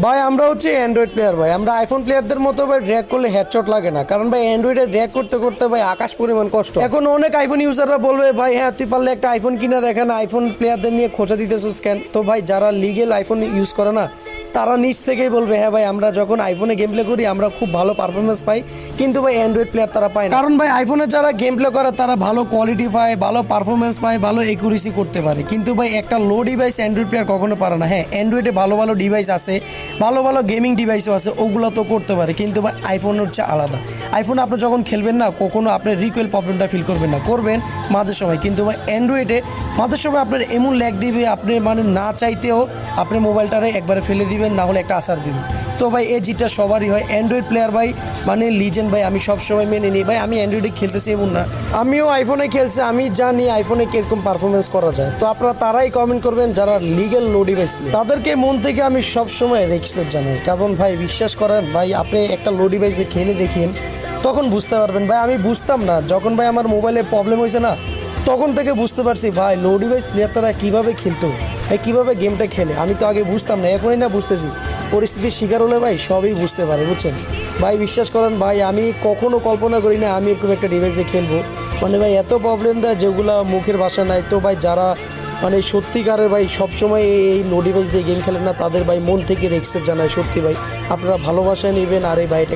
ভাই আমরা হচ্ছে অ্যান্ড্রয়েড প্লেয়ার ভাই, আমরা আইফোন প্লেয়ারদের মতো ভাই ড্র্যাগ করলে হেডশট লাগে না, কারণ ভাই অ্যান্ড্রয়েডে ড্র্যাগ করতে করতে ভাই আকাশ পরিমাণ কষ্ট। এখন অনেক আইফোন ইউজাররা বলবে ভাই হ্যাঁ তুই পারলে একটা আইফোন কিনা দেখেন, আইফোন প্লেয়ারদের নিয়ে খোঁচা দিতেছিস কেন? তো ভাই যারা লিগেল আইফোন ইউজ করে না তারা নিজ থেকেই বলবে হ্যাঁ ভাই আমরা যখন আইফোনে গেম প্লে করি আমরা খুব ভালো পারফরমেন্স পাই, কিন্তু ভাই অ্যান্ড্রয়েড প্লেয়ার তারা পায় না। কারণ ভাই আইফোনে যারা গেম প্লে করে তারা ভালো কোয়ালিটি পায়, ভালো পারফরমেন্স পায়, ভালো একুরেসি করতে পারে, কিন্তু ভাই একটা লো ডিভাইস অ্যান্ড্রয়েড প্লেয়ার কখনো পারে না। হ্যাঁ অ্যান্ড্রয়েডে ভালো ভালো ডিভাইস আছে, ভালো ভালো গেমিং ডিভাইসও আছে, ওগুলো তো করতে পারে, কিন্তু ভাই আইফোন হচ্ছে আলাদা। আইফোন আপনি যখন খেলবেন না কখনো আপনার রিকোয়েল প্রবলেমটা ফিল করবেন না, করবেন মাঝে সময়, কিন্তু ভাই অ্যান্ড্রয়েডে মাঝে সময় আপনার এমন ল্যাগ দিবে আপনি মানে না চাইতেও আপনি মোবাইলটারে একবারে ফেলে দিবেন, না হলে একটা আসার দিবেন। তো ভাই এই জিটটা সবারই হয়। অ্যান্ড্রয়েড প্লেয়ার ভাই মানে লিজেন্ড ভাই, আমি সব সময় মেনে নিই ভাই। আমি অ্যান্ড্রয়েডে খেলতেছি এমন না, আমিও আইফোনে খেলছি, আমি জানি আইফোনে কিরকম পারফরমেন্স করা যায়। তো আপনারা তারাই কমেন্ট করবেন যারা লিগেল লো ডিভাইস প্লেয়ার, তাদেরকে মন থেকে আমি সব সময় রেসপেক্ট জানাই। কারণ ভাই বিশ্বাস করেন ভাই, আপনি একটা লো ডিভাইসে খেলে দেখেন তখন বুঝতে পারবেন। ভাই আমি বুঝতাম না, যখন ভাই আমার মোবাইলে প্রবলেম হয়েছে না তখন থেকে বুঝতে পারছি ভাই লো ডিভাইস প্লেয়ার তারা কীভাবে খেলতো, ভাই কীভাবে গেমটা খেলে। আমি তো আগে বুঝতাম না, এখনই না বুঝতেছি। পরিস্থিতির শিকার হলে ভাই সবই বুঝতে পারে, বুঝছেন ভাই। বিশ্বাস করেন ভাই আমি কখনো কল্পনা করি না আমি এরকম একটা ডিভাইসে খেলবো। মানে ভাই এত প্রবলেম দেয় যেগুলো মুখের ভাষা নাই। তো ভাই যারা মানে সত্যিকারের ভাই সবসময় এই লো ডিভাইস দিয়ে গেম খেলেন না তাদের ভাই মন থেকে রেসপেক্ট জানায়। সত্যি ভাই আপনারা ভালোবাসা নেবেন আর এই ভাইটা